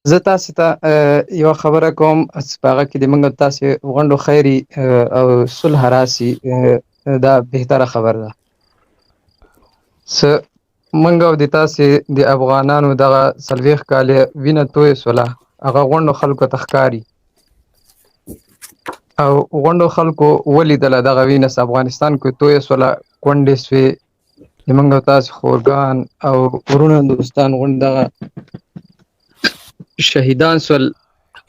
زه تاسو ته یو خبره کوم چې په هغه کې د موږ تاسو غونډو خیري او صلح راسي دا بهتره خبره ده. موږ او د تاسو د افغانانو دغه 40 کاله وینه توی سوله هغه غونډو خلکو ته ښکاري او غونډو خلکو ولیدله دغه وینه افغانستان کې توی سوله کونډې سوې د موږ او تاسو خورګان او ورونه دوستان غونډ دغه شهیدان سول.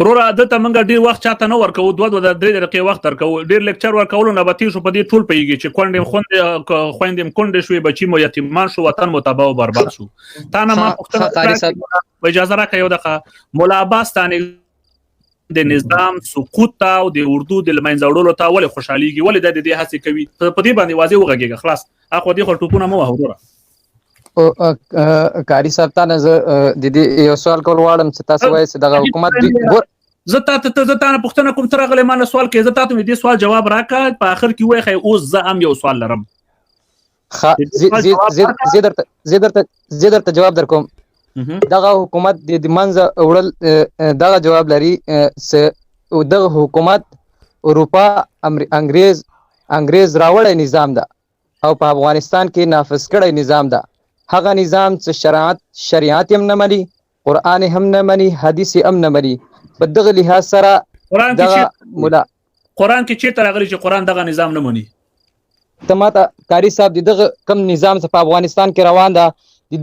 وروره دته موږ ډیر وخت چاته نه ورکو 2-3 دقیقې وخت ورکو ډیر لیکچر ورکول نه به تاسو په دې ټول پیږي چې خويندم کونډې شوې بچي مو یتیمان شو وطن مو تباہ او برباد شو. تا نه ما پوښتنه اجازه راکړئ یو دغه مولا عباس تانی د نظام سقوط ته او د اردو د لمنځوړلو ته ولې خوشحاليږي ولې د دې هڅه کوي په دې باندې واضح وغږیږي خلاص اخو دې خو ټوپونه مو وروره. قاری صاحب ته د دې یو سوال کول غواړم چې تاسو وایي چې دغه حکومت زه تاسو پوښتنه کوم تر غلې ما سوال کې زه تاسو دې سوال جواب راکړ په اخر کې وایي اوس زه هم یو سوال لرم. زه درته جواب درکوم. دغه حکومت د منځ وړل دغه جواب لري چې دغه حکومت اروپا انګريز راوړی نظام ده او په افغانستان کې نافذ کړی نظام ده. هغه نظام چې شریعت هم نه مني قرآن هم نه مني حدیث هم نه مني په دغه لحاظ سره دغه مولا قرآن کې چیرته راغلی چې قرآن دغه نظام نه مني؟ ته ماته قاری صاحب دغه کم نظام چې په افغانستان کې روان ده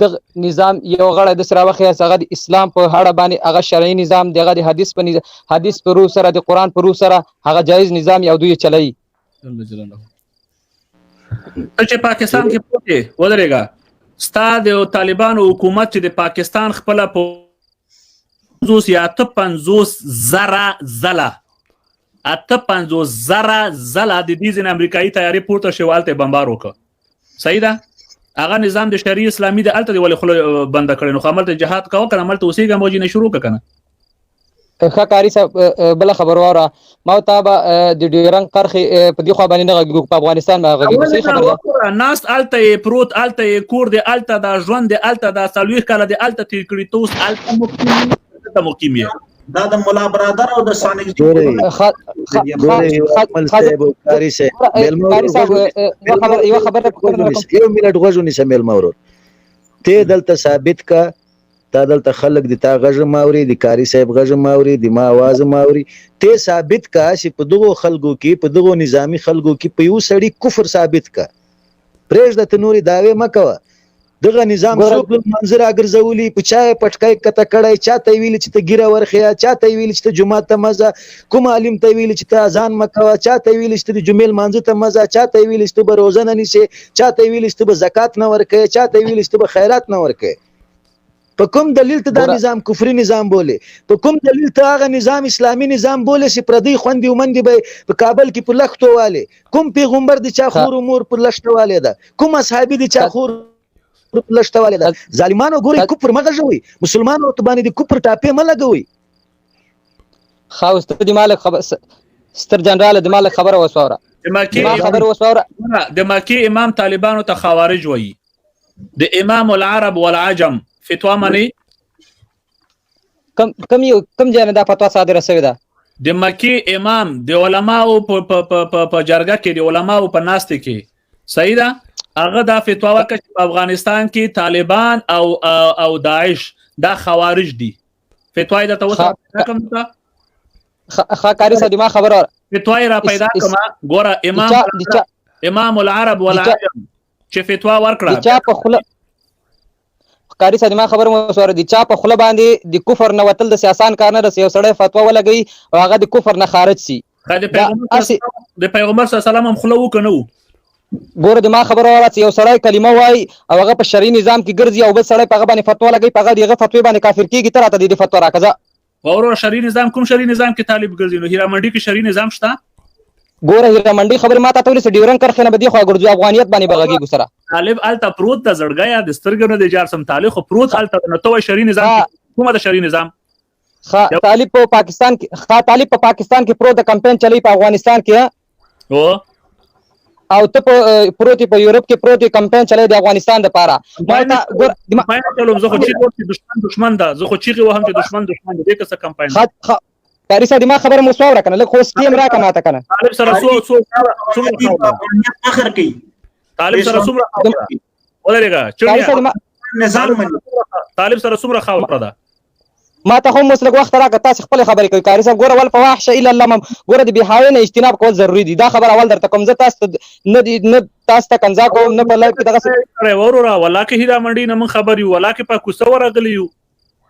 دغه نظام یو غړی د سره واخی هغه د اسلام په هړه باندې هغه شرعي نظام دغه د حدیث په روح سره د قرآن په روح سره هغه جایز نظام یو دوی چلای. الله جلاله چې پاکستان کې پوهه ودرېګا ستاد او طالبانو حکومت چې د پاکستان خپل په 50 زره زله 50 زره زله د دې ځین امریکایي تیاری پورته شوالته بمبار وکړه صحیح ده هغه نظام د شریعه اسلامي د الته ولې خل بند کړي نو عمل ته جهاد کاوه کړه عمل ته اوسېګه موجي نه شروع کړه. قاری صاحب بل خبر وره ما ته د ډیرنګ قرخي په دی خو باندې نه په افغانستان باندې خبره ناس الته پروت الته کور دی الته د ژوند دی الته د سالويخ کاله دی الته تیر کړی توس الته مقیمه دا د مولا برادر او د سانګ قاری صاحب یو خبر یو منټ غوښنی شامل مورور ته دلته ثابت کا تا دلته خلق د تا غږ ماوري د قاری صاحب غږ ماوري د ما आवाज ماوري ته ثابت کا چې په دغه خلکو کې په دغه نظامی خلکو کې په یو سړی کفر ثابت کا پرېږ د تنوري داوی مکوه دغه نظام څوک منظر اګرځولي په چای پټکای کته کړای چاته ویل چې ته ګیره ورخیا چاته ویل چې ته جمعه ته مزه کوم عالم ته ویل چې ته اذان مکوه چاته ویل چې ته جمعه مانځه ته مزه چاته ویل چې ته روزه نه نیسې چاته ویل چې ته زکات نه ورکې چاته ویل چې ته خیرات نه ورکې. په کوم دلیل ته دا نظام کفري نظام بوله په کوم دلیل ته هغه نظام اسلامي نظام بوله چې پردي خوندې ومندې به په کابل کې په لختو والے کوم پیغمبر د چا خور مور په لښته والے ده کوم اصحابي د چا خور په لښته والے ده ظالمانو ګوري کفر مغږوي مسلمانانو ته باندې د کفر ټاپې ملګوي. خاوست د مالک خبر ستر جنرال د مالک خبره وسوره د مکی امام طالبانو ته خوارج وایي د امام العرب والعجم فتوا مانی کم ځای نه دا فتوا صادره شوې ده د مکی امام د علماو په جرګه کې د علماو په ناسته کې صحیح ده هغه دا فتوا ورکړه چې په افغانستان کې طالبان او داعش دا خوارج دي فتوا یې د توسط کوم ته قاری صاحب ما خبر فتوا را پیدا کما ګوره امام العرب والعجم چې فتوا ورکړه چا په خله قاری صاحب ما خبر مو سره دي چا په خله باندې د کفر نه وتل د سیاسان کار نه رسي سړی فتوا ولګي او هغه د کفر نه خارج سي د پیغمبر صلی الله علیه وسلم هم خله وکنو ګوره د ما خبره وره چې یو سړی کلمه وای او هغه په شرعي نظام کې ګرځي او بل سړی په هغه باندې فتوا لګي په هغه دغه فتوا باندې کافر کیږي تر اته د فتوا راکځه ورو شرعي نظام کوم شرعي نظام کې طالب ګرځي نو هیرا منډي کې شرعي نظام شته ګوره هیرا منډي خبره ماته ټول سه ډیورن کرخه نه بدی خو ګرځي افغانیت باندې بغږي ګسره طالب الته پروت د زړګیا د سترګو نه د جار سم طالب خو پروت الته نو تو شرعي نظام کومه د شرعي نظام طالب په پاکستان کې پروت د کمپاین چلی په افغانستان کې او ته پروتي په یورپ کې پروتي کمپاین چلای د افغانستان لپاره ما ته ګور کمپاین چلوم زه خو چې دشمن ده زه خو چیغي وهم چې دشمن ده دې څه کمپاین قاری صاحب ما خبره مو سوال کنه لکه خو سکیم را کما ته کنه طالب سره فخر کوي طالب سره څومره ولرګه نظام طالب سره څومره خاوره ده ما ته هم مسلک وخت راکړه تاسو خپل خبرې کوي قاری صاحب ګوره ول فواحش الا الله ګوره د بهاوی نه اجتناب کول ضروری دي دا خبر اول درته کوم زه تاسو نه تاسو ته کنځا کوم نه په لایف کې دغه ورورا ولاکه هیرا منډي نه من خبر یو ولاکه په کوڅه ورغلی یو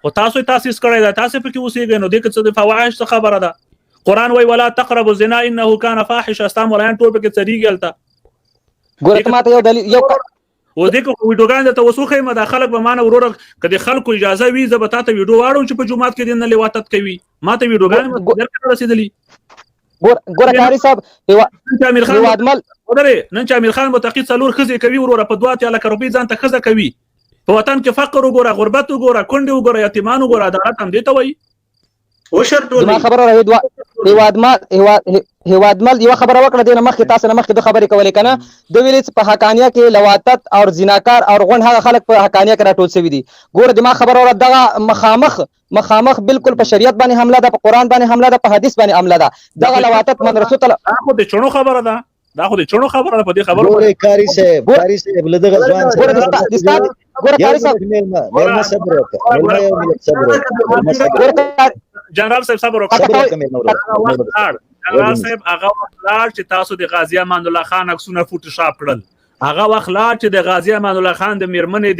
او تاسو تاسیس کړی دا تاسو په کې اوسېږئ نو دغه څه د فواحش خبره ده قران وای ولا تقربوا الزنا انه كان فاحشه استام ولایان ټول په کې چریږي الته ګوره ته ماته یو دلیل یو و دې کو ویډیوګان ته وسوخه مداخلت به مانه وروره کدي خلکو اجازه وي زه به تاسو ویډیو واړم چې په جمعات کې دین نه لواتت کوي ماته ویډیوګان درکړه رسیدلی ګوره قاری صاحب امیر خان ودرې نن چې امیر خان متقی څلور خزي کوي وروره په 2 لک روپۍ ځان ته خزه کوي په وطن کې فقر وګوره غربت وګوره کونډه وګوره یتیمان وګوره عدالت هم دي ته وایي وشر ټول ما خبره راوي هوادمل یو خبره وکړه دینه مخکې تاسو نه مخکې د خبرې کولې کنه د ویلې په حقانیه کې لواتت او زناکار او غون هغه خلک په حقانیه کې راټول شوی دي ګوره د ما خبره ور دغه مخامخ بالکل په شریعت باندې حمله ده په قران باندې حمله ده په حدیث باندې حمله ده دغه لواتت مدرسو ته خو د چونو خبره ده دا خو د چونو خبره ده په دې خبره ګوره قاری صاحب لدغه ځوان ګوره قاری صاحب مېلمه صبر وکړه جنرال صاحب صبر وکړه جنرال صاحب هغه وخت چې تاسو د غازی امان الله خان عکسونه فوټوشاپ کړل هغه وخت چې د غازی امان الله خان د میرمنې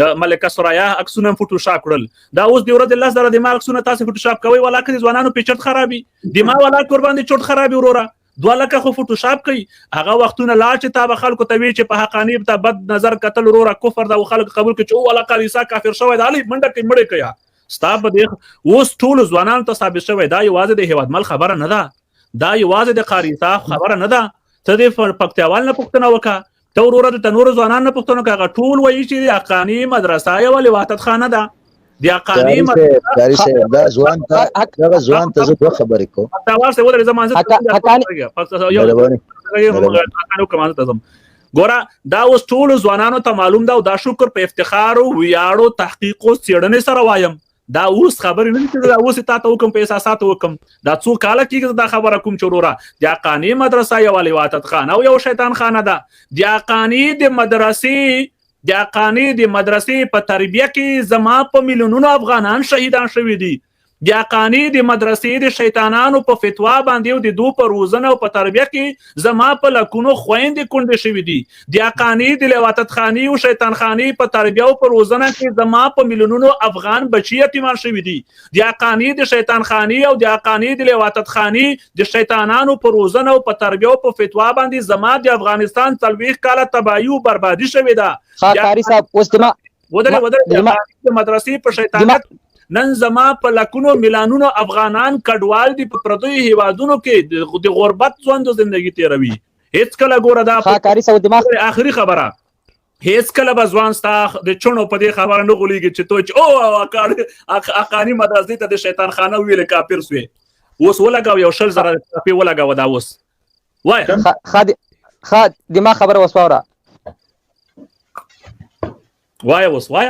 د ملکه سرایا عکسونه فوټوشاپ کړل دا اوس د ورځ الله سره د مال عکسونه تاسو فوټوشاپ کوي ولاکه ځوانانو پیچت خرابي دماغ ولا قربان دي چوټ خرابي وروره 2 لک خو فوټوشاپ کوي هغه وختونه لا چې تابع خلکو ته وی چې په حقانی ته بد نظر قتل وروره کفر دا خلک قبول کوي چې او الله قاری عیسی کافر شوی دا علي منډه کې مړې کوي ستاب دې اوس ټول ځوانانو ته ثابت شوی دا یوازې د هیوادمل خبره نه ده دا یوازې د قاری عیسی خبره نه ده ته د پکتیاوال نه پوښتنه وکړه ته وروره د نور ځوانانو نه پوښتنه وکړه ټول وایي چې حقانی مدرسه یو لواتت خانه ده د حقانی مدرسه دا ځوان ته زه دوه خبرې کوم پکتیاوال څه ولر زمانه ګوره دا اوس ټول ځوانانو ته معلوم ده او دا شکر په افتخار او ویاړو تحقیق او څېړنې سره وایم دا اوس خبرې نه چې دا اوس تاسو حکم په احساسات حکم دا څو کاله کېږي دا خبره کوم چوروره د حقانی مدرسه یو لواتت خانه او یو شیطان خانه ده د حقانی د مدرسې په تربیه کې زما په میلیونونو افغانان شهیدان شوي دي د حقانی د مدرسې د شیطانانو په فتوا باندې او د دو په روزنه او په تربیه کې زما په لکونو خويندې کونډې شوي دي د حقانی د لواتت خانی او شیطان خانی په تربیه او په روزنه کې زما په میلیونونو افغان بچي یتیمان شوي دي د حقانی د شیطان خانی او د حقانی د لواتت خانی د شیطانانو په روزنه او په تربیه او په فتوا باندې زما د افغانستان 30 کاله تباہی او بربادي شوي ده قاری صاحب اوس د مدرسې په شیطانت نن زما په لکونو ملانونو افغانان کډوال دي په پردوی هیوادونو کې د غربت ژوند ژوندۍ تیروي هیڅ کله ګوره دا قاری صاحب دماغ اخري خبره هیڅ کله به ځوان ستا د چونو په دې خبره نه غولېږي چې تو او حقانی مدرسې ته د شیطان خانه ویل کافر سوی اوس ولګاو یو شل زره په ولګاو دا اوس وای خا دماغ خبره وسوره وای اوس وای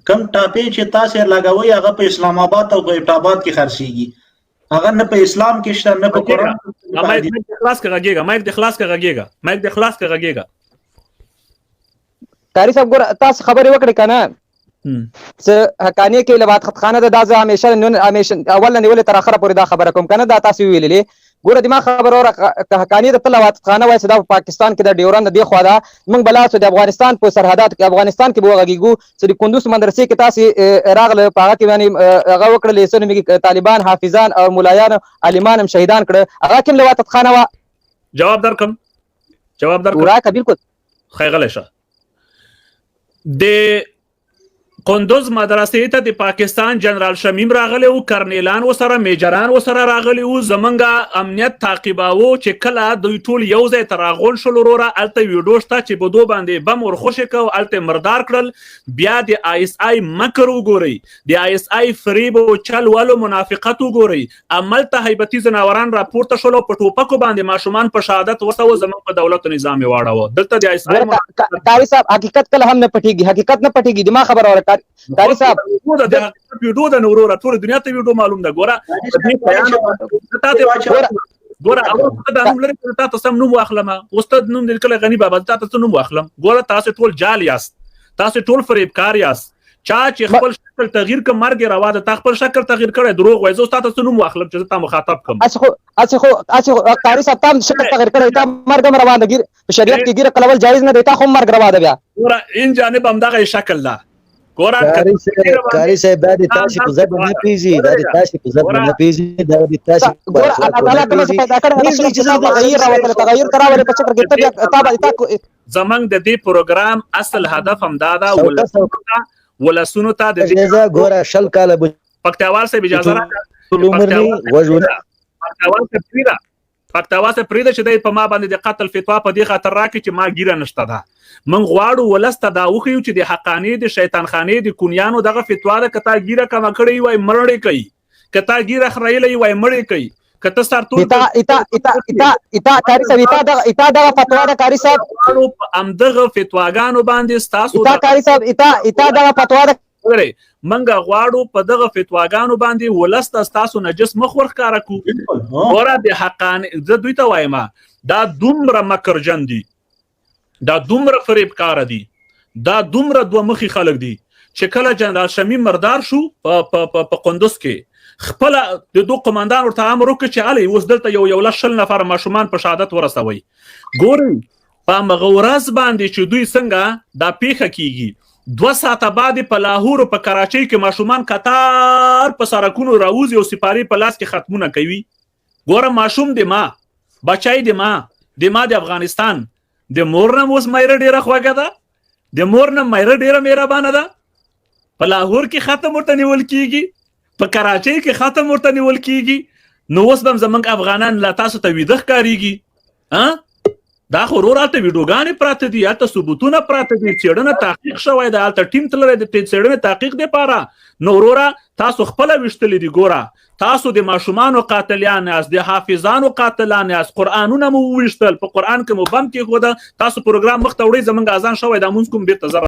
کم ټاپې چې تاسو لګوي هغه په اسلام آباد او په ابټاباد کې خرڅيږي هغه نه په اسلام کې شته نه په قران مایک د خلاص کېږي قاری صاحب ګور تاسو خبرې وکړې کنه چې حقانی کې لوات خانه د دازه همیشه اول نه ولې تر اخره پورې دا خبره کوم کنه دا تاسو ویلې ګوره دماغ خبر اور حقانی د لوات خانه وای صدا پاکستان کې د ډیورند دی خو دا موږ بلا سو د افغانستان په سرحدات کې افغانستان کې بوغږیګو چې د کندوز مدرسې کې تاسو راغله پاګه کې باندې هغه وکړل چې موږ طالبان حافظان او مولایان عالمان هم شهیدان کړه هغه کوم لوات خانه وا جواب درکم راکه بالکل خیغله شه د قندوز مدرسې ته د پاکستان جنرال شمیم راغلی و، کرنیلان وسره میجران وسره راغلی و، زمونږ امنیت تعقیباوه چې کله دوی ټول یو ځای ته راغونډ شول وروره هلته ویډیو شته چې په دو باندې بم ورخوشې کړ هلته مردار کړل. بیا د ISI مکر وګورئ، د ISI فریب او چل ولو منافقت وګورئ. هملته هیبتي ځناوران راپورته شول په ټوپکو باندې ماشومان په شهادت وسوه، زموږ په دولت و نظام یې واړوه. دلته د ISI قاری صاحب حقیقت کله هم نه پټیږي، حقیقت نه پټیږي، دما خبر اوره قاری صاحب د ویډیو د نورو ټول دنیا ته ویډیو معلوم ده. ګوره ګوره دا نوم لري چې تاسو سم نوم واخلم، استاد نوم دې کله غنی بابا تاسو نوم واخلم. ګوره تاسو ټول جال یاست، تاسو ټول فریبکار یاست. چا چې خپل شکل تغییر کوم مرګ روا ده، تا خپل شکل تغییر کړی دروغ وایي، زه تاسو نوم واخلم چې تا مخاطب کوم. اڅخه قاری صاحب تام شکل تغییر کړی، تا مرګ روا ده، په شریعت کې ګیره کول جایز نه دی، تا خو مرګ روا ده. بیا ګوره ان جانب هم دغه شکل ده. قاری صاحب دا د تاسو په ځب نه پیږي، دا د تاسو په ځب نه پیږي، دا د تاسو ګوره الله تعالی کوم پیدا کړی چې تغییر راوړل، تغییر کراوړل په چکر کې ته تابع زمنګ د دې پروګرام اصل هدف هم دا ده ولسونو ته د دې ګوره شل کاله پکتیاوال سے اجازه پکتیاوال سے پریده چې د په ما باندې د قتل فتوا په دې خاطر راکې چې ما ګیره نشته ده. من غواړو ولسته دا وخیو چې د حقانی د شیطان خانه د کونیانو دغه فتوا ده، کته ګیره کما کړی وای مړړې کوي، کته ګیره خړېلې وای مړې کوي، کته سرتور اتا قاری صاحب اتا دغه فتوا ده. قاری صاحب امدغه فتواګانو باندې تاسو اتا قاری صاحب اتا دغه فتوا ده. منګه غواړو په دغه فتواګانو باندې ولسته تاسو نجس مخ ورخاره کو. ورا د حقانی زه دوی ته وایم دا دومره مکرجن دي، دا دومره فریبکار دي، دا دومره دوه مخي خلک دي چې کله جنرال شمیم مردار شو په قندوز کې خپل د دوه قومندان ورته امر وکړ چې علي اوس دلته یو لشل نفر ماشومان په شهادت ورسوي. ګوري په مغورز باندې چې دوی څنګه دا پیخه کیږي، 2 ساعته بعد په لاهور او په کراچۍ کې ماشومان قطار په سرکونو راوځي او سپاری په لاس کې ختمونه کوي. ګوره ماشوم د ما بچای د ما د افغانستان د مور نه اوس مېره ډیره خوږه ده، د مور نه مېره ډیره مهربانه ده. په لاهور کې ختم ورته نیول کیږي، په کراچۍ کې ختم ورته نیول کیږي، نو اوس به زمونږ افغانان لا تاسو ته ویده ښکاریږي. دا خو وروره ته ویډیوګانې پراته دي، هلته ثبوتونه پراته دي، څېړنه تحقیق شوی ده، هلته ټیم تللی د څېړنې تحقیق دپاره. نو وروره تاسو خپله ویشتلي دي. ګوره تاسو د ماشومانو قاتلیان یاست، د حافظانو قاتلان یاست، قرآنونه مو وویشتل، په قرآن کې مو بم کېښوده، تاسو پروګرام مخ ته وړئ، زمونږ اذان شوی دا مونځ کوم بېرته